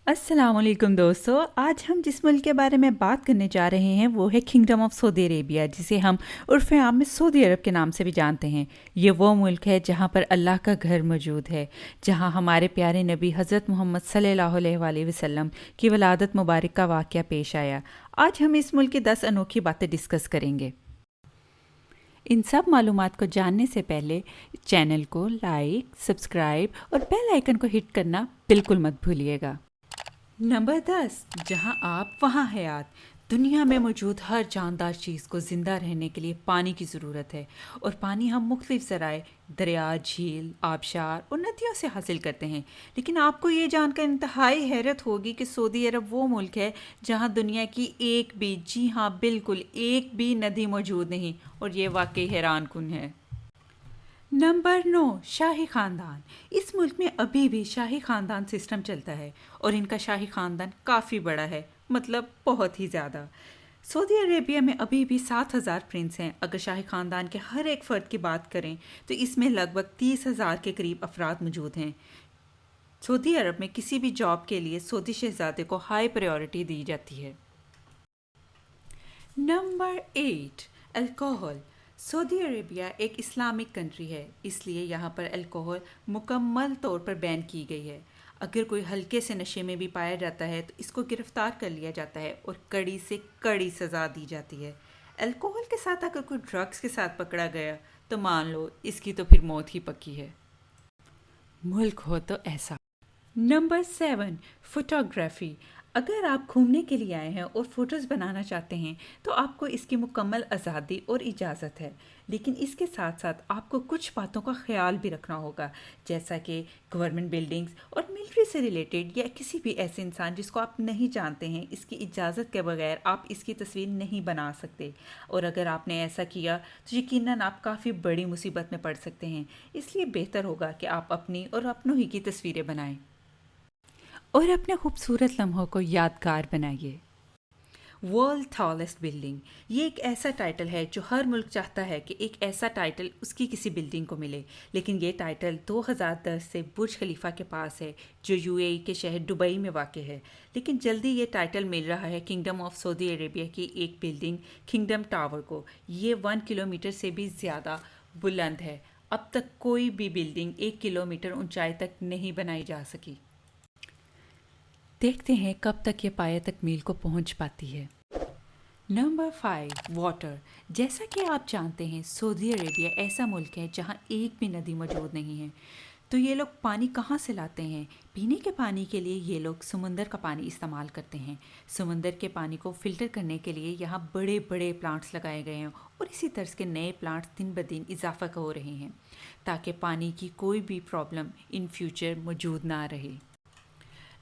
अस्सलाम वालेकुम दोस्तों। आज हम जिस मुल्क के बारे में बात करने जा रहे हैं वो है किंगडम ऑफ सऊदी अरेबिया, जिसे हम उर्फ़ आम में सऊदी अरब के नाम से भी जानते हैं। ये वो मुल्क है जहाँ पर अल्लाह का घर मौजूद है, जहाँ हमारे प्यारे नबी हज़रत मोहम्मद सल्लल्लाहु अलैहि वसल्लम की वलादत मुबारक का वाक़या पेश आया। आज हम इस मुल्क की 10 अनोखी बातें डिस्कस करेंगे। इन सब मालूमात को जानने से पहले चैनल को लाइक, सब्सक्राइब और बेल आइकन को हिट करना बिल्कुल मत भूलिएगा। नंबर 10, जहाँ आप वहाँ हयात। दुनिया में मौजूद हर जानदार चीज़ को ज़िंदा रहने के लिए पानी की ज़रूरत है, और पानी हम मुख्तलिफ ज़राए दरिया, झील, आबशार और नदियों से हासिल करते हैं। लेकिन आपको ये जानकर इंतहाई हैरत होगी कि सऊदी अरब वो मुल्क है जहाँ दुनिया की एक भी, जी हाँ बिल्कुल एक भी नदी मौजूद नहीं, और ये वाकई हैरान कुन है। नंबर 9, शाही ख़ानदान। इस मुल्क में अभी भी शाही ख़ानदान सिस्टम चलता है, और इनका शाही ख़ानदान काफ़ी बड़ा है, मतलब बहुत ही ज़्यादा। सऊदी अरेबिया में अभी भी 7,000 प्रिंस हैं। अगर शाही ख़ानदान के हर एक फ़र्द की बात करें तो इसमें लगभग 30,000 के करीब अफराद मौजूद हैं। सऊदी अरब में किसी भी जॉब के लिए सऊदी शहज़ादे को हाई प्रायोरिटी दी जाती है। Number 8, alcohol. सऊदी अरेबिया एक इस्लामिक कंट्री है, इसलिए यहाँ पर अल्कोहल मुकम्मल तौर पर बैन की गई है। अगर कोई हल्के से नशे में भी पाया जाता है तो इसको गिरफ्तार कर लिया जाता है और कड़ी से कड़ी सज़ा दी जाती है। अल्कोहल के साथ अगर कोई ड्रग्स के साथ पकड़ा गया तो मान लो इसकी तो फिर मौत ही पक्की है। मुल्क हो तो ऐसा। Number 7, photography. अगर आप घूमने के लिए आए हैं और फ़ोटोज़ बनाना चाहते हैं तो आपको इसकी मुकम्मल आज़ादी और इजाज़त है, लेकिन इसके साथ साथ आपको कुछ बातों का ख्याल भी रखना होगा, जैसा कि गवर्नमेंट बिल्डिंग्स और मिलिट्री से रिलेटेड, या किसी भी ऐसे इंसान जिसको आप नहीं जानते हैं, इसकी इजाज़त के बगैर आप इसकी तस्वीर नहीं बना सकते। और अगर आपने ऐसा किया तो यकीनन आप काफ़ी बड़ी मुसीबत में पड़ सकते हैं, इसलिए बेहतर होगा कि आप अपनी और अपनों ही की तस्वीरें बनाएं और अपने खूबसूरत लम्हों को यादगार बनाइए। वर्ल्ड टॉलेस्ट बिल्डिंग, ये एक ऐसा टाइटल है जो हर मुल्क चाहता है कि एक ऐसा टाइटल उसकी किसी बिल्डिंग को मिले, लेकिन ये टाइटल 2010 से बुर्ज खलीफा के पास है जो यूएई के शहर दुबई में वाक़ है। लेकिन जल्दी ये टाइटल मिल रहा है किंगडम ऑफ सऊदी अरेबिया की एक बिल्डिंग किंगडम टावर को। ये 1 किलोमीटर से भी ज़्यादा बुलंद है। अब तक कोई भी बिल्डिंग 1 किलोमीटर ऊंचाई तक नहीं बनाई जा सकी। देखते हैं कब तक ये पाया तकमील को पहुंच पाती है। Number 5, water. जैसा कि आप जानते हैं सऊदी अरेबिया ऐसा मुल्क है जहां एक भी नदी मौजूद नहीं है, तो ये लोग पानी कहाँ से लाते हैं? पीने के पानी के लिए ये लोग समुंदर का पानी इस्तेमाल करते हैं। समुंदर के पानी को फ़िल्टर करने के लिए यहाँ बड़े बड़े प्लांट्स लगाए गए हैं, और इसी तरह के नए प्लांट्स दिन ब दिन इजाफा हो रहे हैं ताकि पानी की कोई भी प्रॉब्लम इन फ्यूचर मौजूद ना रहे।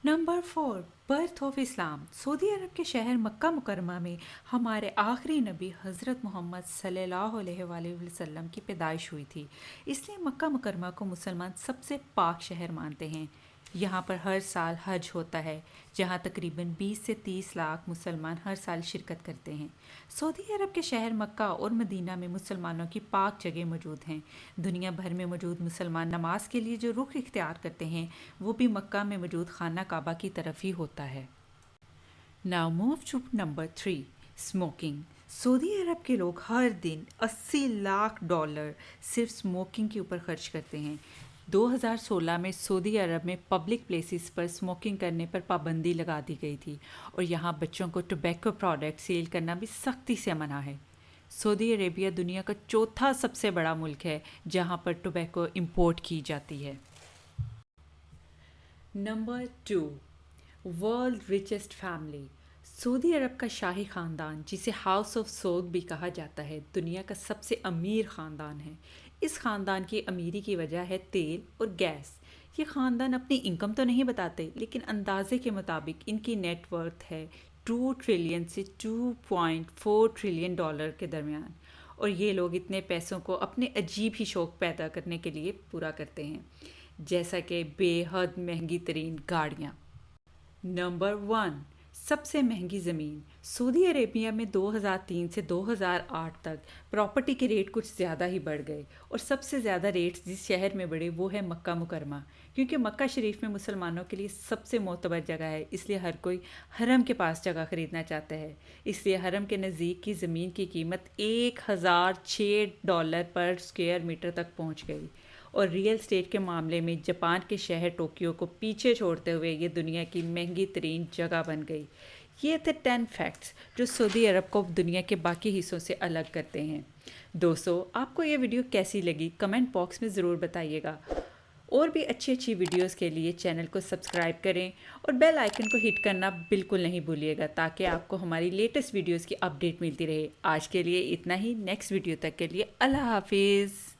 Number 4, birth of Islam. सऊदी अरब के शहर मक्का मुकरमा में हमारे आखिरी नबी हज़रत मोहम्मद सल्लल्लाहु अलैहि वसल्लम की पैदाइश हुई थी, इसलिए मक्का मुकरमा को मुसलमान सबसे पाक शहर मानते हैं। यहाँ पर हर साल हज होता है, जहाँ तकरीबन 20 से 30 लाख मुसलमान हर साल शिरकत करते हैं। सऊदी अरब के शहर मक्का और मदीना में मुसलमानों की पाक जगह मौजूद हैं। दुनिया भर में मौजूद मुसलमान नमाज के लिए जो रुख इख्तियार करते हैं वो भी मक्का में मौजूद खाना काबा की तरफ ही होता है। Now move to number 3, smoking. सऊदी अरब के लोग हर दिन 80 लाख डॉलर सिर्फ स्मोकिंग के ऊपर खर्च करते हैं। 2016 में सऊदी अरब में पब्लिक प्लेसेस पर स्मोकिंग करने पर पाबंदी लगा दी गई थी, और यहाँ बच्चों को टोबैको प्रोडक्ट सेल करना भी सख्ती से मना है। सऊदी अरेबिया दुनिया का चौथा सबसे बड़ा मुल्क है जहाँ पर टोबैको इंपोर्ट की जाती है। Number 2, world richest family. सऊदी अरब का शाही ख़ानदान, जिसे हाउस ऑफ सऊद भी कहा जाता है, दुनिया का सबसे अमीर ख़ानदान है। इस ख़ानदान की अमीरी की वजह है तेल और गैस। ये ख़ानदान अपनी इनकम तो नहीं बताते, लेकिन अंदाजे के मुताबिक इनकी नेट वर्थ है 2 ट्रिलियन से 2.4 ट्रिलियन डॉलर के दरमियान, और ये लोग इतने पैसों को अपने अजीब ही शौक़ पैदा करने के लिए पूरा करते हैं, जैसा कि बेहद महंगी तरीन गाड़ियाँ। नंबर 1, سب سے مہنگی زمین سعودی عربیہ میں 2003 سے 2008 تک پراپرٹی کے ریٹ کچھ زیادہ ہی بڑھ گئے، اور سب سے زیادہ ریٹس جس شہر میں بڑھے وہ ہے مکہ مکرمہ، کیونکہ مکہ شریف میں مسلمانوں کے لیے سب سے معتبر جگہ ہے، اس لیے ہر کوئی حرم کے پاس جگہ خریدنا چاہتا ہے۔ اس لیے حرم کے نزدیک کی زمین کی قیمت $1006 پر اسکوائر میٹر تک پہنچ گئی، اور ریئل اسٹیٹ کے معاملے میں جاپان کے شہر ٹوکیو کو پیچھے چھوڑتے ہوئے یہ دنیا کی مہنگی ترین جگہ بن گئی۔ یہ تھے 10 فیکٹس جو سعودی عرب کو دنیا کے باقی حصوں سے الگ کرتے ہیں۔ دوستو، آپ کو یہ ویڈیو کیسی لگی کمنٹ باکس میں ضرور بتائیے گا۔ اور بھی اچھی ویڈیوز کے لیے چینل کو سبسکرائب کریں اور بیل آئیکن کو ہٹ کرنا بالکل نہیں بھولیے گا، تاکہ آپ کو ہماری لیٹسٹ ویڈیوز کی اپڈیٹ ملتی رہے۔ آج کے لیے اتنا ہی، نیکسٹ ویڈیو تک کے لیے اللہ حافظ۔